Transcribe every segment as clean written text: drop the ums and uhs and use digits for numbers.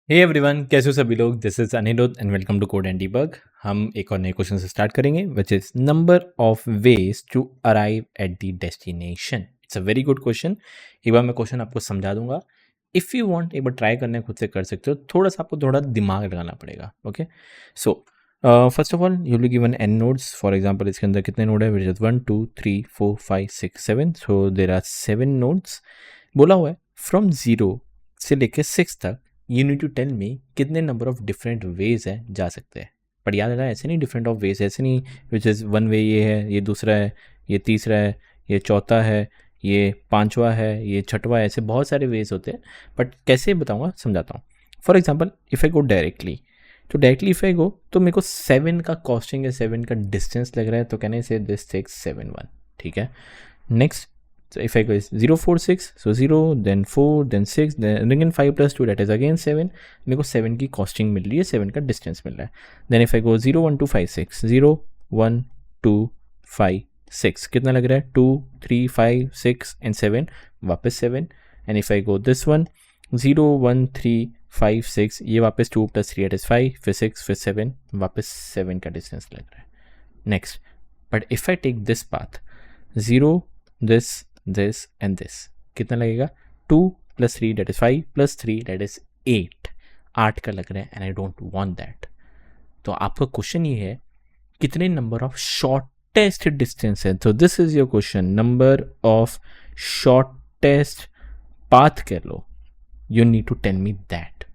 Hey everyone, कैसे हो सभी लोग। This is Aniruddh and welcome to Code and Debug. हम एक और नए क्वेश्चन से स्टार्ट करेंगे which is number of ways to arrive at the destination. It's a very good question. एक बार मैं क्वेश्चन आपको समझा दूंगा। इफ़ यू वांट एक बार ट्राई करने खुद से कर सकते हो, थोड़ा सा आपको थोड़ा दिमाग लगाना पड़ेगा। Okay, so first of all you will given N nodes. For example इसके अंदर कितने नोड है? Which is 1 2 3 4 5 6 7। So there are 7 nodes. बोला हुआ है फ्रॉम 0 से लेके 6 तक you need to tell me कितने नंबर ऑफ डिफरेंट वेज है जा सकते हैं। पर याद रखना, ऐसे नहीं डिफरेंट ऑफ वेज, ऐसे नहीं विच इज़ वन वे ये है, ये दूसरा है, ये तीसरा है, ये चौथा है, ये पांचवा है, ये छठवा है। ऐसे बहुत सारे वेज होते हैं, बट कैसे बताऊंगा, समझाता हूँ। For example if I go directly, तो डायरेक्टली इफ़ आई गो तो मेरे को 7 का कॉस्टिंग है, 7 का डिस्टेंस लग रहा है, तो कहने से दिस टेक्स 7 1। ठीक है, next so if I go is 0 4 6, so 0 then 4 then 6 then again 5 plus 2 that is again 7। मेरे को 7 की कॉस्टिंग मिल रही है, 7 का डिस्टेंस मिल रहा है। then if I go 0 1 2 5 6, 0 1 2 5 6 कितना लग रहा है? 2 3 5 6 and 7, वापस 7। and if I go this one 0 1 3 5 6, ये वापस 2 plus 3 that is 5, फिर 6 फिर 7, वापस 7 का डिस्टेंस लग रहा है। Next, but if I take this path 0 this and this, कितना लगेगा? 2 plus 3 that is 5 plus 3 that is 8, 8 का लग रहा है, and I don't want that. तो आपका क्वेश्चन ये है कितने नंबर ऑफ शॉर्टेस्ट डिस्टेंस है। तो this is your question, number of shortest path कह लो, you need to tell me that.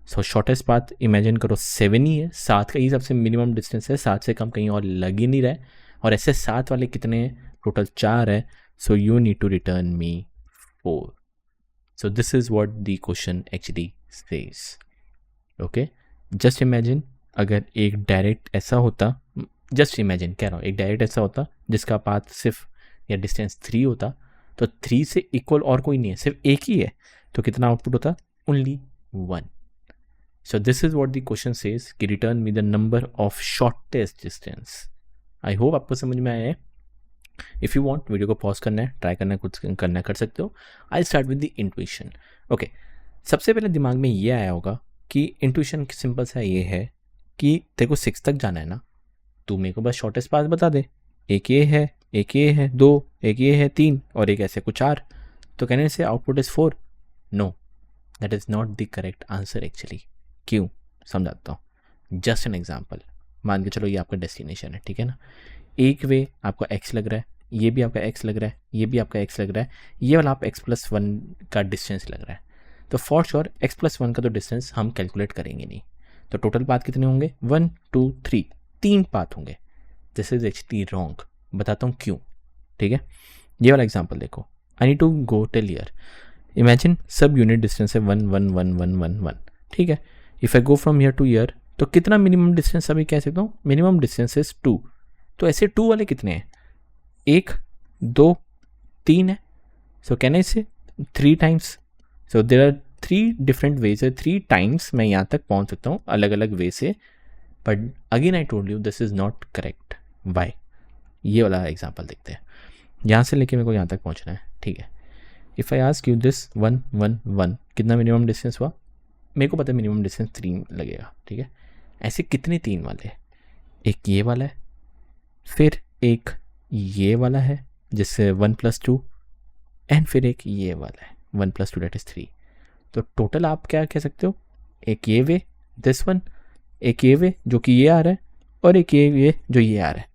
So shortest path imagine करो 7 ही है, 7 का ही सबसे मिनिमम डिस्टेंस है, 7 से कम कहीं और लग ही नहीं रहा है। और ऐसे 7 वाले कितने हैं? टोटल 4 है। So you need to return me 4. So this is what the question actually says. Okay, just imagine अगर एक डायरेक्ट ऐसा होता, जस्ट इमेजिन कह रहा हूँ, एक डायरेक्ट ऐसा होता जिसका पाथ सिर्फ या डिस्टेंस 3 होता, तो 3 से इक्वल और कोई नहीं है, सिर्फ एक ही है, तो कितना आउटपुट होता? Only 1। So this is what the question says कि return me the number of shortest distance. I hope आपको समझ में आया है। इफ़ यू वांट वीडियो को पॉज करना है, ट्राई करना है, कुछ करना कर सकते हो। I start with the intuition. Okay, सबसे पहले दिमाग में ये आया होगा कि इंट्यूशन सिंपल सा ये है कि तेरे को 6 तक जाना है ना, तू मेरे को बस शॉर्टेस्ट पाथ बता दे। एक ये है, एक ये है 2, एक ये है 3 और एक ऐसे कुछ 4, तो कहने से output is 4। No, that is not the correct answer actually. क्यों, समझाता हूँ। जस्ट एन एग्जाम्पल, मान के चलो ये आपका डेस्टिनेशन है, ठीक है ना। एक वे आपका x लग रहा है, ये भी आपका x लग रहा है, ये भी आपका x लग रहा है, ये वाला आप x+1 का डिस्टेंस लग रहा है, तो फॉर श्योर x+1 का तो डिस्टेंस हम कैलकुलेट करेंगे नहीं। तो टोटल पाथ कितने होंगे? 1 2 3, 3 पाथ होंगे। दिस इज एक्चुअली रॉन्ग, बताता हूँ क्यों। ठीक है, ये वाला एग्जाम्पल देखो। I need to go till here. Imagine सब यूनिट डिस्टेंस है 1 1 1 1 1 1। ठीक है, if I go from here to here, तो कितना मिनिमम डिस्टेंस अभी कह सकता हूँ? Minimum distance is 2। तो ऐसे 2 वाले कितने हैं? 1 2 3 है। सो कहने से 3 times, so there are 3 different ways है, 3 टाइम्स मैं यहाँ तक पहुँच सकता हूँ अलग अलग वे से। But again I told you this is not correct. Why? ये वाला एग्जाम्पल देखते हैं। यहाँ से लेके मेरे को यहाँ तक पहुँचना है, ठीक है। If I ask you this 1 1 1, कितना मिनिमम डिस्टेंस हुआ? मेरे को पता है मिनिमम डिस्टेंस 3 लगेगा, ठीक है। ऐसे कितने 3 वाले? एक ये वाला है, फिर एक ये वाला है जिससे 1 + 2, एंड फिर एक ये वाला है 1 + 2 दैट इज 3। तो टोटल आप क्या कह सकते हो? एक ये वे, दिस वन, एक ये वे जो कि ये आ रहा है, और एक ये वे जो ये आ रहा है।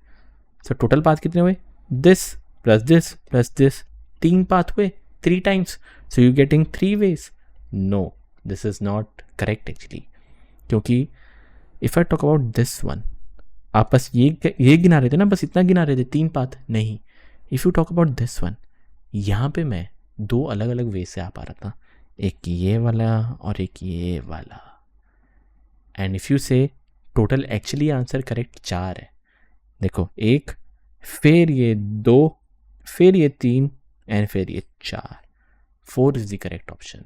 सो टोटल पाथ कितने हुए? This plus this plus this, 3 path हुए 3 times. So you getting 3 ways. No, this is not correct actually, क्योंकि if I talk about this one, आप बस ये गिना रहे थे ना, बस इतना गिना रहे थे 3 पाथ, नहीं। If you talk about this one, यहाँ पे मैं 2 अलग अलग वे से आ पा रहा था, एक ये वाला और एक ये वाला। एंड इफ़ यू से टोटल एक्चुअली आंसर करेक्ट 4 है। देखो, 1 फिर ये 2 फिर ये 3 एंड फिर ये 4, 4 इज़ द करेक्ट ऑप्शन।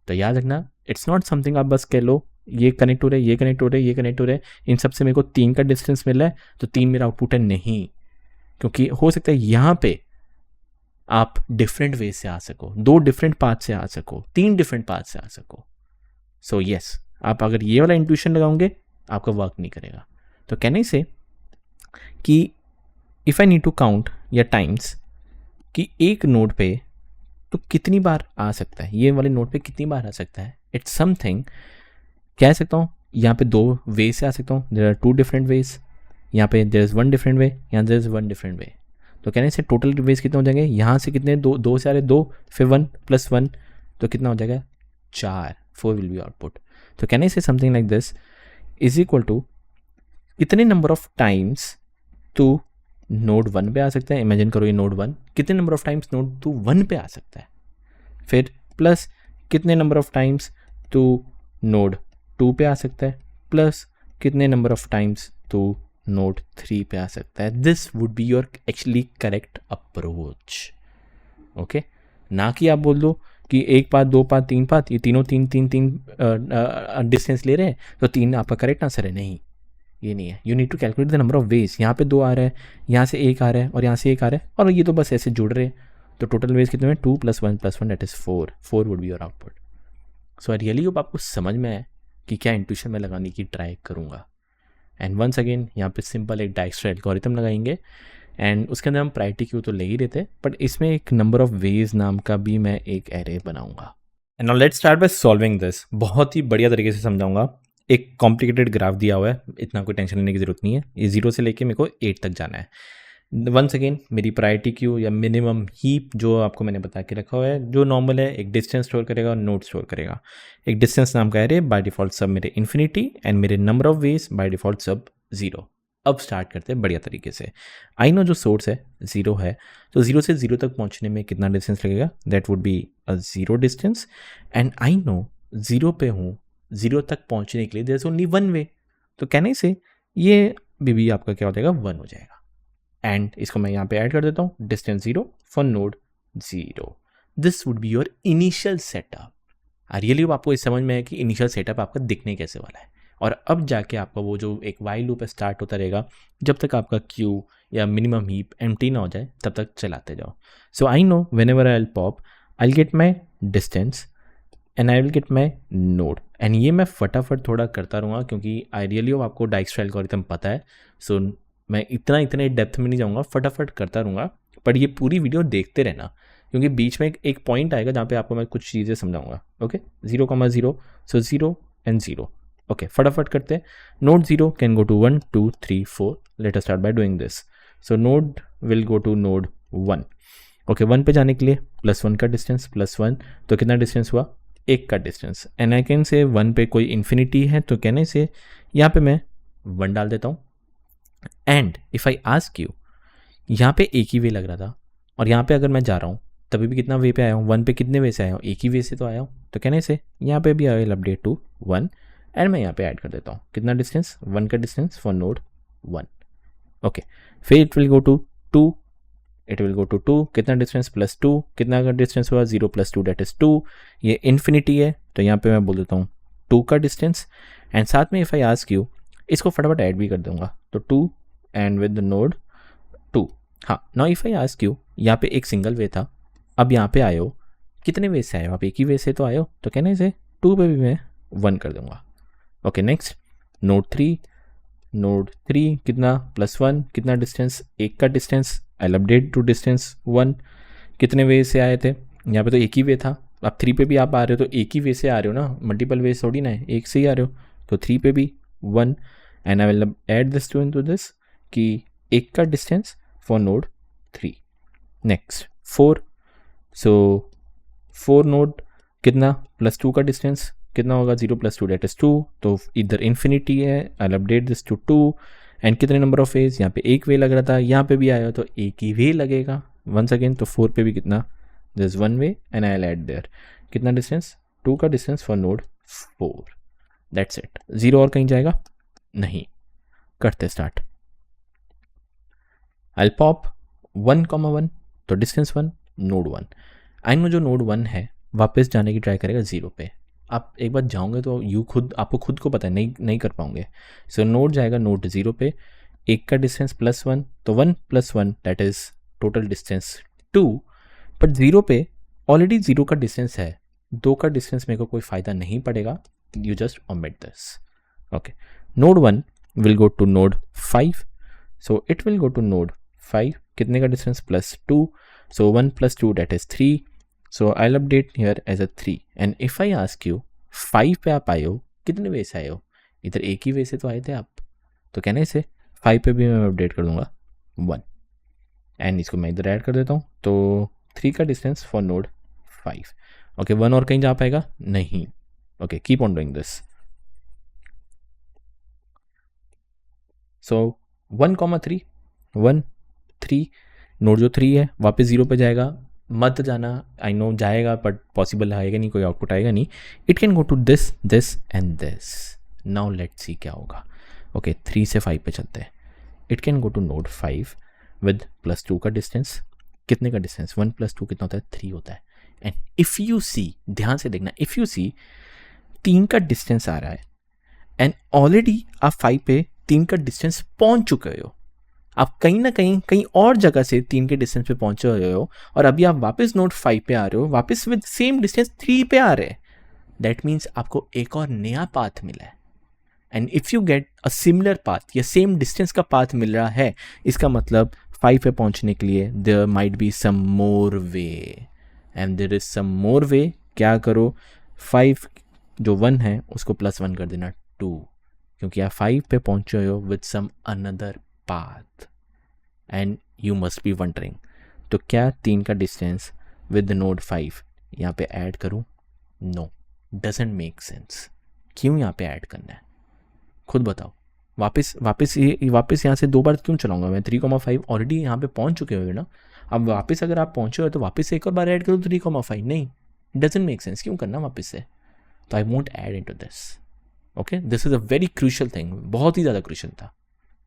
तो याद रखना, इट्स नॉट समथिंग आप बस कह लो ये कनेक्ट हो रहा है, ये कनेक्ट हो रहा है, ये कनेक्ट हो रहा है, इन सब से मेरे को 3 का डिस्टेंस मिल रहा है, तो 3 मेरा आउटपुट है। नहीं, क्योंकि हो सकता है यहाँ पे आप डिफरेंट वे से आ सको, 2 डिफरेंट पाथ से आ सको, 3 डिफरेंट पाथ से आ सको। सो यस, आप अगर ये वाला इंट्यूशन लगाओगे आपका वर्क नहीं करेगा। तो कहने से कि if I need to count या टाइम्स कि एक नोड पे तो कितनी बार आ सकता है, ये वाले नोड पे कितनी बार आ सकता है, इट्स समथिंग कह सकता हूँ। यहाँ पे 2 वे से आ सकता हूँ, देयर आर 2 डिफरेंट वेज, यहाँ पे देयर इज़ 1 डिफरेंट वे, यहाँ देयर इज़ 1 डिफरेंट वे। तो कहने से टोटल वेज कितने हो जाएंगे, यहाँ से कितने, 2 से आ रहे 2, फिर 1 + 1 तो कितना हो जाएगा 4, 4 विल बी आउटपुट। तो कहने से something like this is equal to कितने नंबर ऑफ टाइम्स तो नोड 1 पे आ सकता है, इमेजिन करो ये नोड 1, कितने नंबर ऑफ टाइम्स नोड 2 1 पे आ सकता है, फिर प्लस कितने नंबर ऑफ टाइम्स तो नोड 2 पे आ सकता है, प्लस कितने नंबर ऑफ टाइम्स तो नोड 3 पे आ सकता है। This would be your actually correct approach. Okay, ना कि आप बोल दो कि 1 पाथ 2 पाथ 3 पाथ, ये तीनों 3 डिस्टेंस ले रहे हैं तो 3 आपका करेक्ट आंसर है, नहीं ये नहीं है। You need to calculate the number of ways. यहाँ पे 2 आ रहा है, यहाँ से 1 आ रहा है और यहाँ से 1 आ रहा है और ये तो बस ऐसे जुड़ रहे हैं। तो टोटल वेज कितने हैं, 2 + 1 + 1 that is 4, 4 would be your output. So I really hope आपको समझ में आए कि क्या इंट्यूशन में लगाने की ट्राई करूँगा। एंड वंस अगेन यहाँ पे सिंपल एक डाइक्स्ट्रा एल्गोरिथम लगाएंगे एंड उसके अंदर हम प्रायोरिटी क्यू तो ले ही रहते, बट इसमें एक नंबर ऑफ वेज नाम का भी मैं एक एरे बनाऊंगा। And now let's start by solving this. बहुत ही बढ़िया तरीके से समझाऊंगा। एक कॉम्प्लिकेटेड ग्राफ दिया हुआ है, इतना कोई टेंशन लेने की जरूरत नहीं है। ये 0 से लेके मेरे को 8 तक जाना है। वंस अगेन मेरी प्रायोरिटी क्यू या मिनिमम हीप जो आपको मैंने बता के रखा हुआ है, जो नॉर्मल है, एक डिस्टेंस स्टोर करेगा और नोड स्टोर करेगा। एक डिस्टेंस नाम का एरे बाय डिफॉल्ट सब मेरे इन्फिनिटी एंड मेरे number of ways by default सब 0। अब स्टार्ट करते हैं बढ़िया तरीके से। आई नो जो सोर्स है 0 है, तो 0 से 0 तक पहुंचने में कितना डिस्टेंस लगेगा, that would be a 0 distance. And I know 0 पे हूँ, 0 तक पहुंचने के लिए देयर इज ओनली 1 वे। तो कहने से ये भी आपका क्या हो जाएगा, 1 हो जाएगा। एंड इसको मैं यहाँ पे ऐड कर देता हूँ, distance 0 for node 0। This would be your initial setup. Really आपको इस समझ में है कि इनिशियल सेटअप आपका दिखने कैसे वाला है। और अब जाके आपका वो जो एक वाइल लूप स्टार्ट होता रहेगा, जब तक आपका क्यू या मिनिमम हीप एम्प्टी ना हो जाए तब तक चलाते जाओ। So I know whenever I will pop I will get my distance and I will get my node. And ये मैं फटाफट थोड़ा करता रहूँगा क्योंकि आई रियली होप आपको डाइक्स्ट्रा एल्गोरिथम पता है। सो मैं इतने डेप्थ में नहीं जाऊँगा, फटाफट करता रहूँगा। पर ये पूरी वीडियो देखते रहना क्योंकि बीच में एक पॉइंट आएगा जहाँ पे आपको मैं कुछ चीज़ें समझाऊंगा। Okay, 0,0 so 0 and 0। ओके, फटाफट करते हैं। Node 0 can go to 1 2 3 4। Let us start by doing this. So node will go to node 1। Okay, 1 पे जाने के लिए +1 का डिस्टेंस, +1 तो कितना डिस्टेंस हुआ, 1 का distance. And I can say 1 पे कोई इन्फिनिटी है तो कहने से यहाँ पे मैं 1 डाल देता हूँ। And if I ask you, यहाँ पे एक ही वे लग रहा था और यहाँ पे अगर मैं जा रहा हूँ तभी भी कितना वे पे आया हूँ, 1 पे कितने वे से आया हूँ, एक ही वे से तो आया हूँ। तो कहने से यहाँ पे भी I will update to 1 and मैं यहाँ पे ऐड कर देता हूँ कितना डिस्टेंस, 1 का डिस्टेंस फॉर नोड 1। ओके, फिर it will go to 2, it will go to 2 कितना डिस्टेंस, +2 कितना का डिस्टेंस हुआ, 0 + 2 दैट इज 2। ये इन्फिनिटी है तो यहाँ पे मैं बोल देता हूँ 2 का डिस्टेंस। एंड साथ में इफ़ आई आस्क यू, इसको फटाफट ऐड भी कर दूंगा तो 2 एंड विद द नोड 2। हाँ, now if I ask you, यहाँ पे एक सिंगल वे था, अब यहाँ पे आए हो, कितने वे से आए हो आप, एक ही वे से तो आए हो। तो कहने से 2 पे भी मैं 1 कर दूंगा। ओके, नेक्स्ट नोड 3, नोड 3 कितना, +1 कितना डिस्टेंस, 1 का distance, I update to distance 1। कितने वे से आए थे, यहाँ पे तो एक ही वे था। अब 3 पे भी आप आ रहे हो तो एक ही वे से आ रहे हो ना, मल्टीपल वे थोड़ी ना है, एक से ही आ रहे हो। तो 3 पे भी 1 and I will add this to into this कि 1 का distance for node 3। Next 4, so 4 node कितना, +2 का डिस्टेंस कितना होगा, 0 + 2 दैट इज 2। तो इधर इन्फिनिटी है, I update this to 2 and कितने नंबर ऑफ वेज, यहाँ पे एक वे लग रहा था, यहाँ पे भी आया हो तो एक ही वे लगेगा वंस अगेन। तो 4 पे भी कितना, this 1 way and I add there कितना डिस्टेंस, 2 का distance for node 4। That's it. 0 और कहीं जाएगा नहीं। करते स्टार्ट। आई पॉप 1,1 तो डिस्टेंस 1 नोड 1। आई नो जो नोड 1 है वापस जाने की ट्राई करेगा 0 पे। आप एक बार जाओगे तो आपको खुद को पता है नहीं कर पाओगे। सो नोड जाएगा नोड 0 पे, 1 का डिस्टेंस +1 तो 1 + 1 that is total distance 2। But 0 पे ऑलरेडी 0 का डिस्टेंस है, 2 का डिस्टेंस मेरे को कोई फ़ायदा नहीं पड़ेगा। you just omit this. Okay, node 1 will go to node 5, so it will go to node 5. कितने का distance? +2, so 1 + 2 that is 3, so I'll update here as a 3. and if I ask you 5 पे आप आए हो, कितने वे से आए हो? इधर एक ही वे से तो आए थे आप, तो कहने से 5 पे भी मैं अपडेट कर दूंगा 1, एंड इसको मैं इधर ऐड कर देता हूँ, तो 3 का डिस्टेंस फॉर नोड 5. ओके, 1 और कहीं जा पाएगा? नहीं. Okay, keep on doing this. So 1,3 1 3, node जो 3 है वापस 0 पे जाएगा. मत जाना, आई नो जाएगा बट पॉसिबल आएगा नहीं, कोई आउटपुट आएगा नहीं. It can go to this this and this. Now let's see क्या होगा. ओके, 3 से 5 पे चलते हैं. It can go to node 5 with +2 का डिस्टेंस. कितने का डिस्टेंस? 1 + 2 कितना होता है? 3 होता है. एंड इफ़ यू सी, ध्यान से देखना, इफ़ यू सी 3 का डिस्टेंस आ रहा है एंड ऑलरेडी आप 5 पे 3 का डिस्टेंस पहुंच चुके हो. आप कहीं ना कहीं और जगह से 3 के डिस्टेंस पे पहुंचे हुए हो और अभी आप वापस नोड 5 पे आ रहे हो, वापस विद सेम डिस्टेंस 3 पे आ रहे हैं. दैट मीन्स आपको एक और नया पाथ मिला है. And if you get a similar path या सेम डिस्टेंस का पाथ मिल रहा है, इसका मतलब 5 पे पहुंचने के लिए there might be some more way, and there is some more way. क्या करो? 5 जो 1 है उसको +1 कर देना 2, क्योंकि आप 5 पे पहुंचे हो with some another path. And you must be wondering, तो क्या 3 का डिस्टेंस विद नोड 5 यहाँ पे ऐड करूँ? No, doesn't make sense. क्यों यहाँ पे ऐड करना है? खुद बताओ. वापस यहाँ से 2 बार क्यों चलाऊंगा मैं? 3,5 ऑलरेडी यहाँ पे पहुँच चुके हो ना. अब वापस अगर आप पहुँचे हो तो वापस से एक और बार ऐड करो 3,5. नहीं, डजेंट मेक सेंस. क्यों करना वापस से? तो I won't add into this. Okay, this is a very crucial thing, बहुत ही ज़्यादा क्रूशियल था.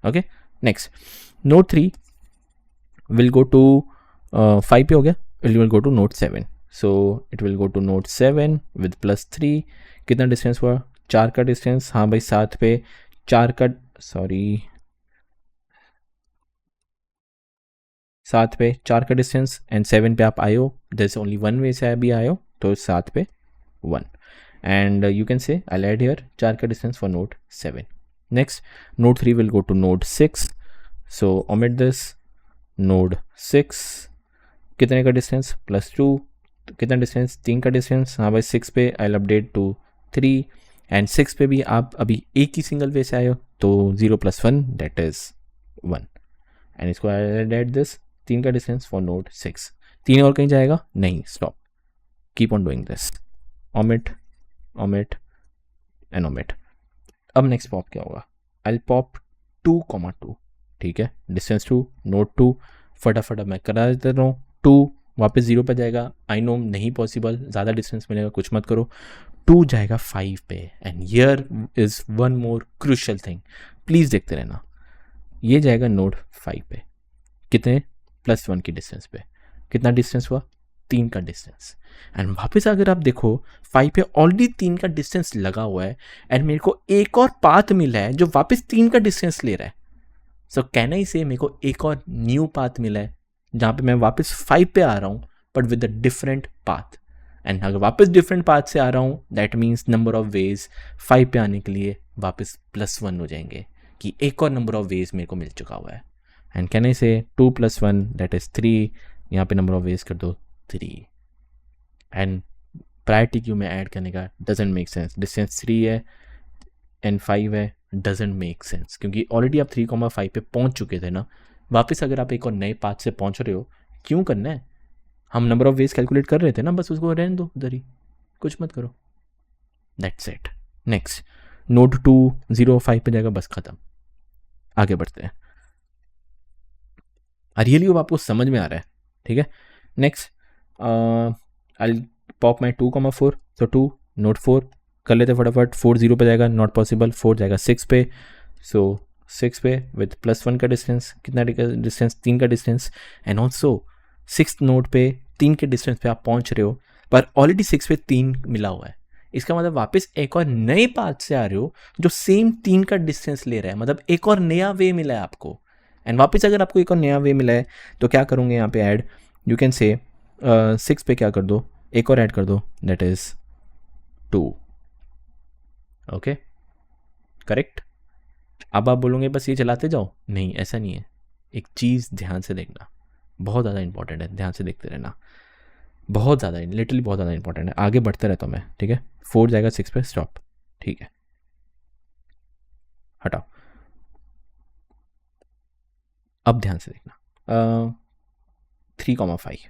Okay, next node 3 will go to 5 पे हो गया. It will go to node 7, so it will go to node 7 with +3. कितना distance हुआ? 4 का डिस्टेंस. हाँ भाई, 7 पे 4 का 7 पे 4 का डिस्टेंस एंड 7 पे आप आए हो. जैसे ओनली 1 वे से अभी आए हो, तो 7 पे 1. And you can say I add here 4 का distance for node 7. Next node 3 will go to node 6, so omit this. Node 6 कितने का डिस्टेंस? +2. कितना डिस्टेंस? 3 का डिस्टेंस. हाँ भाई, 6 पे आई अपडेट टू 3, एंड 6 पे भी आप अभी एक ही सिंगल वे से आए हो, तो 0 + 1 दैट इज 1. एंड इसको ऐड दिस 3 का डिस्टेंस फॉर नोड 6. 3 और कहीं जाएगा? नहीं. Stop, keep on doing this. Omit omit and omit. अब नेक्स्ट पॉप क्या होगा? आई पॉप 2,2. ठीक है, डिस्टेंस 2, नोड 2. फटाफट मैं करा देता हूँ. 2 वापस 0 पे जाएगा. आई नो नहीं पॉसिबल, ज़्यादा डिस्टेंस मिलेगा, कुछ मत करो. 2 जाएगा 5 पे. And here is one more crucial thing, please देखते रहना. ये जाएगा नोड 5 पे. कितने? +1 की डिस्टेंस पे. कितना डिस्टेंस हुआ? 3 का डिस्टेंस. एंड वापस अगर आप देखो 5 पे ऑलरेडी 3 का डिस्टेंस लगा हुआ है, एंड मेरे को एक और पाथ मिला है जो वापस 3 का डिस्टेंस ले रहा है. सो कहना ही से मेरे को एक और न्यू पाथ मिला है जहाँ पे मैं वापस 5 पे आ रहा हूँ, but with a different path. And अगर वापस डिफरेंट पाथ से आ रहा हूँ, that means number of veg 5 पे आने के लिए वापस +1 हो जाएंगे, कि एक और नंबर ऑफ वेज मेरे को मिल चुका हुआ है. एंड कैन आई से 2 + 1 दैट इज 3. यहाँ पे नंबर ऑफ वेज कर दो 3. एंड प्रायोरिटी क्यू में ऐड करने का डजेंट मेक सेंस. डिस्टेंस 3 है एंड 5 है, डजेंट मेक सेंस, क्योंकि ऑलरेडी आप 3,5 पे पहुंच चुके थे ना. वापस अगर आप एक और नए पाथ से पहुंच रहे हो, क्यों करना है? हम नंबर ऑफ वेज कैलकुलेट कर रहे थे ना, बस उसको रहने दो उधर ही, कुछ मत करो. That's it. नेक्स्ट नोड 2 0 5 पे जाएगा, बस खत्म. आगे बढ़ते हैं. रियली वो आपको समझ में आ रहा है? ठीक है. नेक्स्ट आई पॉप माई 2,4. तो 2 नोड 4 कर लेते फटाफट. 4 0 पे जाएगा, नॉट पॉसिबल. 4 जाएगा 6 पे, सो 6 पे विद +1 का डिस्टेंस. कितना डिस्टेंस? 3 का distance. And also 6th node पे 3 के डिस्टेंस पे आप पहुंच रहे हो, पर ऑलरेडी 6 पे 3 मिला हुआ है. इसका मतलब वापस एक और नए पाथ से आ रहे हो जो सेम 3 का डिस्टेंस ले रहा है, मतलब एक और नया वे मिला है आपको. एंड वापस अगर आपको एक और नया वे मिला है तो क्या करूँगे यहाँ पे ऐड? यू कैन से 6 पे क्या कर दो, एक और ऐड कर दो, दैट इज 2. Okay, correct. अब आप बोलोगे बस ये चलाते जाओ, नहीं ऐसा नहीं है। एक चीज़ ध्यान से देखना, बहुत ज़्यादा इंपॉर्टेंट है, ध्यान से देखते रहना, बहुत ज़्यादा, लिटरली बहुत ज़्यादा इंपॉर्टेंट है। आगे बढ़ते रहता हूँ मैं, ठीक है। 4 जाएगा 6 पे, स्टॉप, ठीक है, हटाओ। अब ध्यान से देखना, 3,5,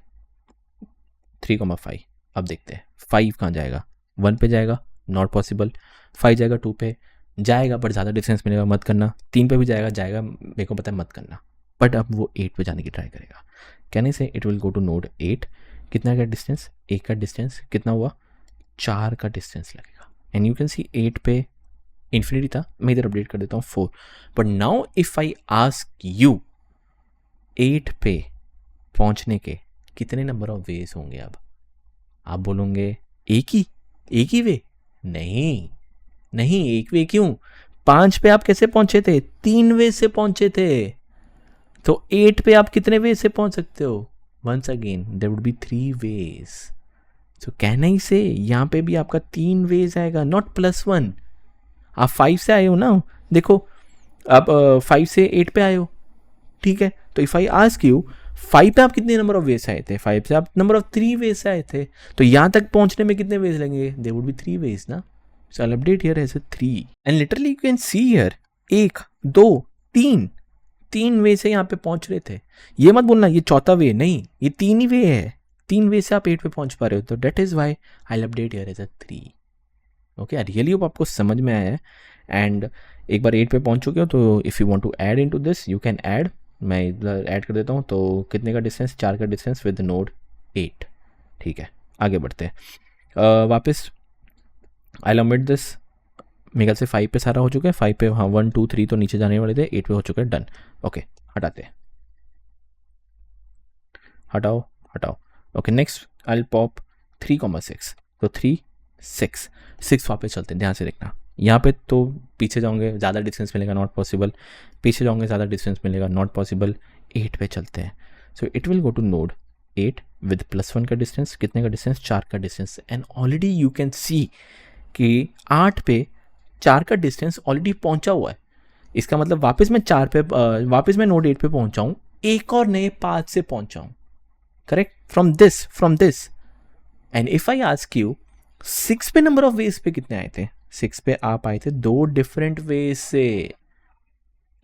3,5। अब देखते हैं 5 कहाँ जाएगा, 1 पे जाएगा, नॉट पॉसिबल। 5 जाएगा 2 पे, जाएगा बट ज़्यादा डिस्टेंस मिलेगा, मत करना। 3 पे भी जाएगा, मेरे को पता है, मत करना। बट अब वो 8 पे जाने की ट्राई करेगा। कहने से it will go to node 8। कितना का डिस्टेंस, 1 का डिस्टेंस कितना हुआ, 4 का डिस्टेंस लगेगा। एंड यू कैन सी 8 पे इन्फिनिटी था, मैं इधर अपडेट कर देता हूँ 4। But now if I ask you 8 पे पहुंचने के कितने नंबर ऑफ वेज होंगे, अब आप बोलोगे एक ही वे, नहीं नहीं, एक वे क्यों, 5 पे आप कैसे पहुंचे थे, 3 वे से पहुंचे थे। तो 8 पे आप कितने वे से पहुंच सकते हो, once again there would be 3 ways. तो कहना ही से यहाँ पे भी आपका 3 वेज आएगा, नॉट +1। आप 5 से आए हो ना, देखो आप 5 से 8 पे आए हो, ठीक है। तो इफ आई आस्क यू 5 पे आप कितने नंबर ऑफ वेज आए थे, 5 से आप नंबर ऑफ 3 वेज से आए थे, तो यहाँ तक पहुंचने में कितने वेज लगेंगे, दे वुड बी 3 वेज ना। So I update here as 3 and literally you can see here 1 2 3 way से यहाँ पे पहुंच रहे थे। ये मत बोलना ये चौथा वे, नहीं, ये 3 ही वे है, 3 वे से आप 8 पे पहुंच पा रहे हो, तो that is why I update here as 3। Okay, I really hope आपको समझ में आया है। एंड एक बार 8 पे पहुंच चुके हो तो if you want to add into this you can add, मैं इधर ऐड कर देता हूँ। तो कितने का डिस्टेंस, 4 का डिस्टेंस विद नोड 8, ठीक है। आगे बढ़ते हैं, वापस आई लमिट दिस, मेरे ख्याल से 5 पे सारा हो चुका है, 5 पे हाँ 1 2 3 तो नीचे जाने वाले थे, 8 पे हो चुका है, डन। ओके, हटाते हैं, हटाओ हटाओ। ओके, नेक्स्ट आई पॉप 3,6, तो 3 6 6 वापस चलते हैं, ध्यान से देखना। यहाँ पे तो पीछे जाओगे ज़्यादा डिस्टेंस मिलेगा, नॉट पॉसिबल। पीछे जाओगे ज़्यादा डिस्टेंस मिलेगा, नॉट पॉसिबल। 8 पे चलते हैं, so it will go to node 8 with +1 का डिस्टेंस, कितने का डिस्टेंस, 4 का distance. And already you can see कि 8 पे 4 का डिस्टेंस ऑलरेडी पहुंचा हुआ है। इसका मतलब वापस मैं नोड 8 पे पहुंचा हूँ, एक और नए पाथ से पहुंचा हूँ, correct, from this. And if I ask you 6 पे नंबर ऑफ वेज पे कितने आए थे, 6 पे आप आए थे 2 डिफरेंट वेज से।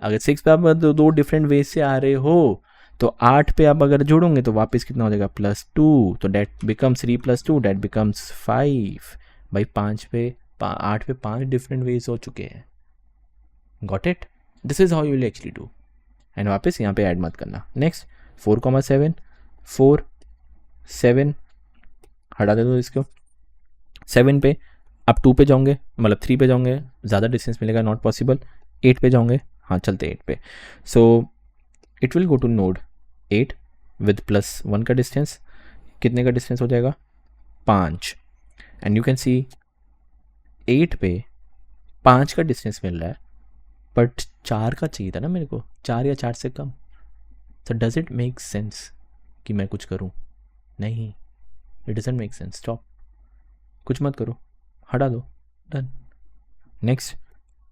अगर 6 पे आप 2 डिफरेंट वेज से आ रहे हो तो 8 पे आप अगर जोड़ोगे तो वापस कितना हो जाएगा, +2, तो डेट बिकम्स 3 + 2 डेट बिकम्स 5। भाई 8 पे 5 डिफरेंट वेज हो चुके हैं। Got it, this is how you will actually do. And वापस यहाँ पे ऐड मत करना। नेक्स्ट 4,7 4 7 हटा दे दो इसको। 7 पे आप 2 पे जाओगे, मतलब 3 पे जाओगे, ज़्यादा डिस्टेंस मिलेगा, नॉट पॉसिबल। 8 पे जाओगे, हाँ चलते 8 पे। So it will go to node 8 with +1 का डिस्टेंस, कितने का डिस्टेंस हो जाएगा, 5। एंड यू कैन सी 8 पे 5 का डिस्टेंस मिल रहा है, बट 4 का चाहिए था ना मेरे को, 4 या 4 से कम। तो डज इट मेक सेंस कि मैं कुछ करूँ, नहीं, it doesn't make sense, stop, कुछ मत करो, हटा दो, डन। नेक्स्ट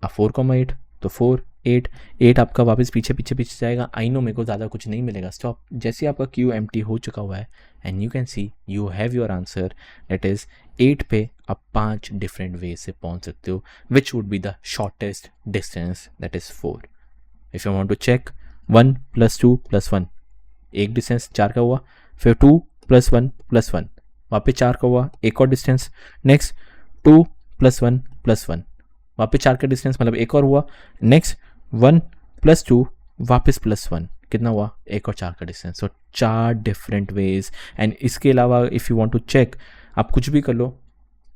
4,8, तो 4 8 8 आपका वापस पीछे जाएगा। आई नो मेरे को ज़्यादा कुछ नहीं मिलेगा, स्टॉप। जैसे आपका क्यू एम्प्टी हो चुका हुआ है and you can C you have your answer, that is 8 पे आप 5 डिफरेंट वे से पहुंच सकते हो, which would be the shortest distance, that is 4। If you want to check 1 + 2 + 1, एक डिस्टेंस 4 का हुआ, फिर 2 + 1 + 1, वापस 4 का हुआ, एक और डिस्टेंस। नेक्स्ट 2 + 1 + 1, वापस 4 का डिस्टेंस, मतलब एक और हुआ। नेक्स्ट 1 + 2 वापस +1, कितना हुआ, एक और 4 का distance. So 4 different ways. And इसके अलावा if you want to check, आप कुछ भी कर लो,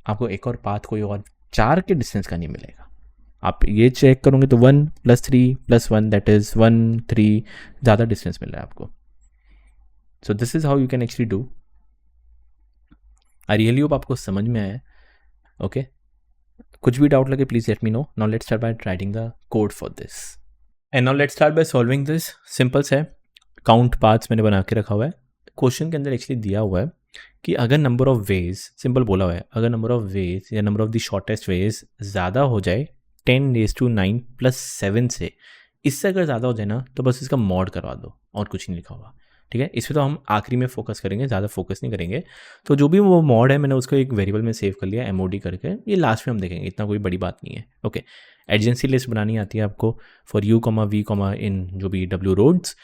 आपको एक और पाथ कोई और 4 के डिस्टेंस का नहीं मिलेगा। आप ये चेक करोगे तो 1 + 3 + 1 दैट इज़ 1 3, ज़्यादा डिस्टेंस मिल रहा है आपको। So this is how you can actually do. I really hope आपको समझ में आया, ओके। कुछ भी डाउट लगे please let me no. Now let's start by writing the code for this and now let's start by solving this. Simple है, count paths मैंने बना के रखा हुआ है, क्वेश्चन के अंदर एक्चुअली दिया हुआ है कि अगर नंबर ऑफ वेज, सिंपल बोला हुआ है, अगर नंबर ऑफ वेज या number of the shortest ways ज़्यादा हो जाए 10⁻⁹ + 7 से, इससे अगर ज़्यादा हो जाए ना तो बस इसका मॉड करवा दो और कुछ नहीं लिखा होगा, ठीक है। इस पर तो हम आखिरी में फोकस करेंगे, ज़्यादा फोकस नहीं करेंगे। तो जो भी वो मॉड है मैंने उसको एक वेरिएबल में सेव कर लिया MOD करके, ये लास्ट में हम देखेंगे, इतना कोई बड़ी बात नहीं है। ओके, एडजेंसी लिस्ट बनानी आती है आपको फॉर U, V, इन जो भी W रोड्स।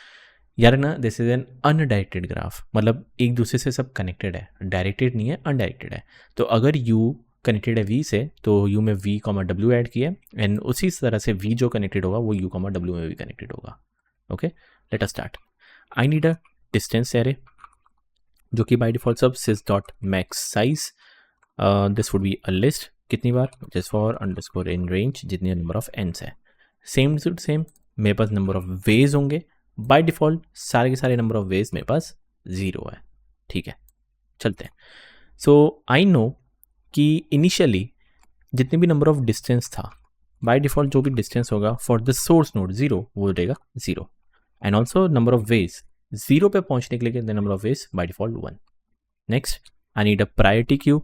यार ना, this is an undirected graph, मतलब एक दूसरे से सब कनेक्टेड है, डायरेक्टेड नहीं है, अनडायरेक्टेड है। तो अगर U कनेक्टेड है V से तो U में V, W ऐड किया, एंड उसी तरह से V जो कनेक्टेड होगा वो U, W में भी कनेक्टेड होगा। Okay, let us start. I need a distance array जो कि बाय डिफॉल्ट सब sys.max size, this would be a list, कितनी बार, just for underscore in range, जितनी नंबर ऑफ एंड्स है। सेम टू सेम मेरे पास नंबर ऑफ वेज होंगे, बाय डिफॉल्ट सारे के सारे नंबर ऑफ वेज मेरे पास 0 है, ठीक है। चलते हैं। सो आई नो कि इनिशियली जितने भी नंबर ऑफ डिस्टेंस था, बाय डिफॉल्ट जो भी डिस्टेंस होगा फॉर द सोर्स नोड 0 वो रहेगा 0, and also number of ways 0 पे पहुंचने के लिए कितने number of ways, by default 1। Next, I need a priority queue.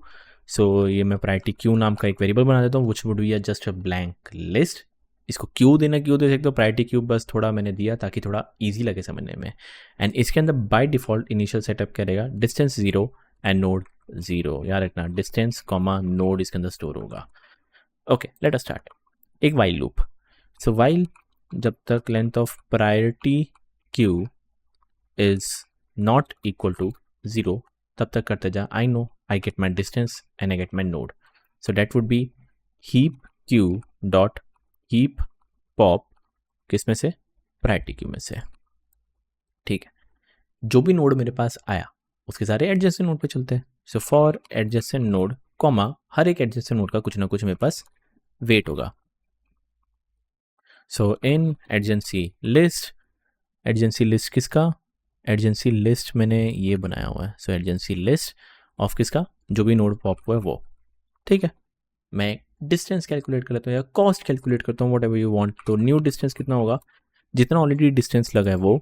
So ये मैं प्रायोरिटी क्यू नाम का एक वेरिएबल बना देता हूँ, विच would be just a blank list. इसको क्यू देना, क्यू दे सकते हो, प्रायोरिटी क्यू बस थोड़ा मैंने दिया ताकि थोड़ा इजी लगे समझने में। एंड इसके अंदर बाय डिफॉल्ट इनिशियल सेटअप क्या रहेगा, डिस्टेंस 0 एंड नोड 0, याद रखना डिस्टेंस कॉमा नोड इसके अंदर स्टोर होगा। Okay, let us start. एक वाइल लूप। सो वाइल जब तक length of priority queue is not equal to 0 तब तक करते जा। I know I get my distance and I get my node. So that would be heap q dot heap pop, किस में से, priority queue में से, ठीक है। जो भी नोड मेरे पास आया उसके सारे एडजेसेंट नोड पे चलते हैं। So for adjacent node comma हर एक एडजेसेंट नोड का कुछ ना कुछ मेरे पास वेट होगा। सो इन एडजेंसी लिस्ट किसका, एडजेंसी लिस्ट मैंने ये बनाया हुआ है। सो एडजेंसी लिस्ट ऑफ किसका, जो भी नोड पॉप हुआ है वो, ठीक है। मैं डिस्टेंस कैलकुलेट कर लेता हूँ या कॉस्ट कैलकुलेट करता हूँ, वॉट एवर यू वांट। तो न्यू डिस्टेंस कितना होगा, जितना ऑलरेडी डिस्टेंस लगा है वो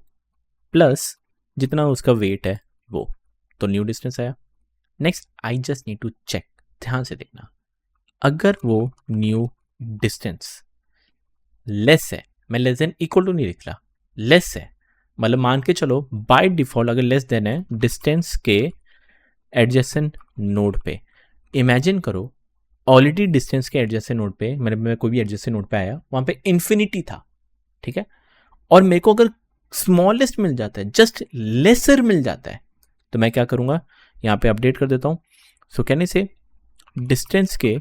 प्लस जितना उसका वेट है वो, तो न्यू डिस्टेंस आया। Next, I just need to check, ध्यान से देखना, अगर वो न्यू डिस्टेंस लेस है, मैं लेस देन इक्वल टू नहीं लिख रहा, लेस है, मतलब मान के चलो बाय डिफॉल्ट अगर लेस देन है डिस्टेंस के एडजेसेंट नोड पे, इमेजिन करो ऑलरेडी डिस्टेंस के एडजेसेंट नोड पे, मैं कोई भी एडजेसेंट नोड पे आया, वहां पे इन्फिनिटी था, ठीक है, और मेरे को अगर स्मॉलेस्ट मिल जाता है, जस्ट लेसर मिल जाता है, तो मैं क्या करूंगा, यहाँ पे अपडेट कर देता हूं। सो कहने से डिस्टेंस के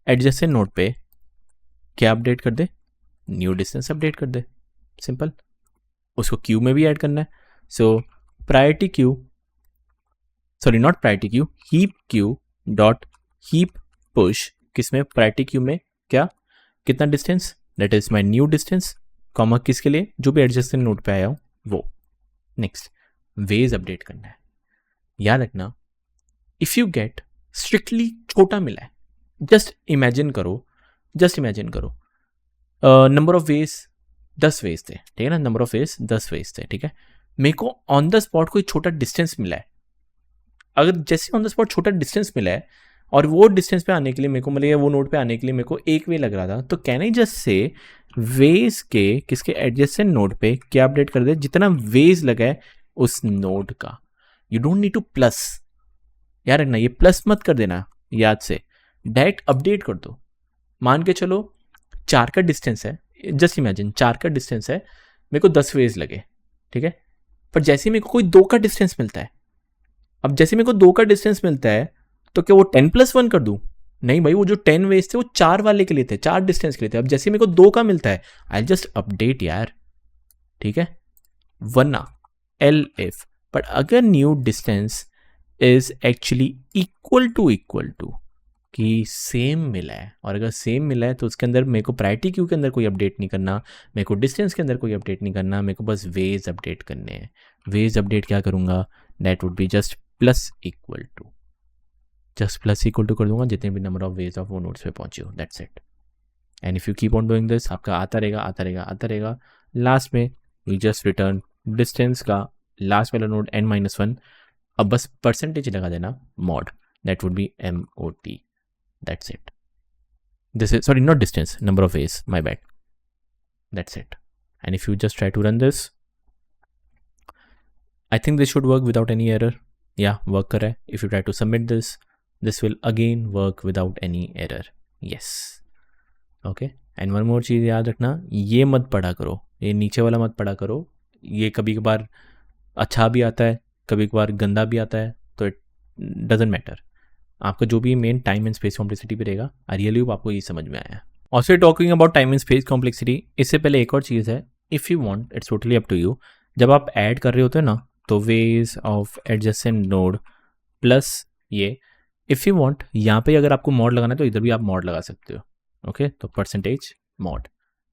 एडजेसेंट नोड पे क्या अपडेट कर दे, न्यू डिस्टेंस अपडेट कर दे, सिंपल। उसको क्यू में भी ऐड करना है। So priority queue, sorry not priority queue, heap queue dot heap push, किसमें, प्रायोरिटी क्यू में, क्या, कितना distance, that is my new distance, comma किसके लिए, जो भी एडजेसेंट नोड पे आया हूं वो। नेक्स्ट, वेज अपडेट करना है। याद रखना, इफ यू गेट स्ट्रिक्टली छोटा मिला है, जस्ट इमेजिन करो नंबर ऑफ वेज 10 वेज थे, ठीक है ना, नंबर ऑफ वेज 10 वेज थे, ठीक है। मेरे को ऑन द स्पॉट कोई छोटा डिस्टेंस मिला है, अगर जैसे ऑन द स्पॉट छोटा डिस्टेंस मिला है और वो डिस्टेंस पे आने के लिए मेरे को, मतलब वो नोड पे आने के लिए मेरे को एक वे लग रहा था, तो कैन आई जस्ट से वेज के किसके एडजेसेंट नोड पे क्या अपडेट कर दे, जितना वेज लगा है उस नोड का। You don't need two plus, यार ना ये प्लस मत कर देना, याद से डायरेक्ट अपडेट कर दो। मान के चलो 4 का डिस्टेंस है, जस्ट इमेजिन 4 का डिस्टेंस है, मेरे को 10 वेज लगे, ठीक है, पर जैसे मेरे को कोई 2 का डिस्टेंस मिलता है, अब जैसे मेरे को 2 का डिस्टेंस मिलता है तो क्या वो 10+1 कर दूं, नहीं भाई, वो जो 10 वेज थे वो 4 वाले के लिए थे, 4 डिस्टेंस के लिए थे। अब जैसे मेरे को 2 का मिलता है, आई जस्ट अपडेट यार, ठीक है, वरना एल इफ, बट अगर new distance is actually equal to कि सेम मिला है, और अगर सेम मिला है तो उसके अंदर मेरे को प्रायोरिटी क्यू के अंदर कोई अपडेट नहीं करना, मेरे को डिस्टेंस के अंदर कोई अपडेट नहीं करना, मेरे को बस वेज अपडेट करने हैं। वेज अपडेट क्या करूंगा, that would be just plus equal to कर दूंगा जितने भी नंबर ऑफ वेज ऑफ वो नोड्स पे पहुंचे हो, that's it. And if you keep on doing this, आपका आता रहेगा, लास्ट में यू जस्ट रिटर्न डिस्टेंस का लास्ट वाला नोड n-1 अब बस परसेंटेज लगा देना mod, that would be MOT, that's it. This is, sorry, not distance, number of ways, my bad, that's it. And if you just try to run this, I think this should work without any error. Yeah, work कर रहा है. If you try to submit this, this will again work without any error. Yes. Okay. And one more चीज़ याद रखना, ये मत पढ़ा करो, ये नीचे वाला मत पढ़ा करो. ये कभी कभार अच्छा भी आता है, कभी कभार गंदा भी आता है, तो इट डजेंट मैटर. आपका जो भी main time and space complexity भी रहेगा. आई रियली होप आपको ये समझ में आया. Also talking about time and space complexity, इससे पहले एक और चीज़ है. If you want, it's totally up to you. जब आप ऐड कर रहे होते हैं ना, तो weights of adjacent node plus ये, इफ़ यू वांट, यहाँ पे अगर आपको मॉड लगाना है तो इधर भी आप मॉड लगा सकते हो. ओके, तो परसेंटेज मॉड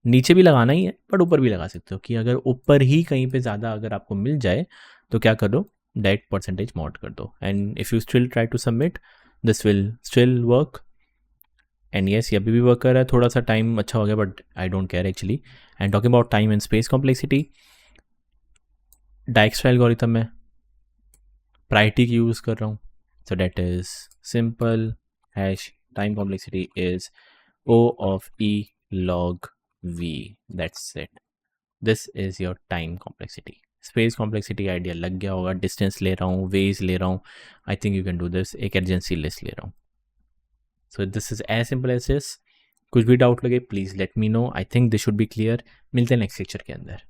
नीचे भी लगाना ही है, बट ऊपर भी लगा सकते हो कि अगर ऊपर ही कहीं पे ज़्यादा अगर आपको मिल जाए तो क्या कर दो, डायरेक्ट परसेंटेज मॉड कर दो. And if you still try to submit, this will still work. And yes, ये अभी भी वर्क कर रहा है. थोड़ा सा टाइम अच्छा हो गया, but I don't care actually. And talking about time and space complexity, direct algorithm में प्रायोरिटी की यूज़ कर रहा हूँ. So that is simple hash time complexity is O of E log V. That's it. This is your time complexity. Space complexity idea लग गया होगा. Distance ले रहा हूँ, वेज ले रहा हूँ. I think you can do this. एक एडजेंसी लिस्ट ले रहा हूँ. So this is as simple as this. कुछ भी डाउट लगे please let me know. I think this should be clear. मिलते हैं नेक्स्ट लेक्चर के अंदर.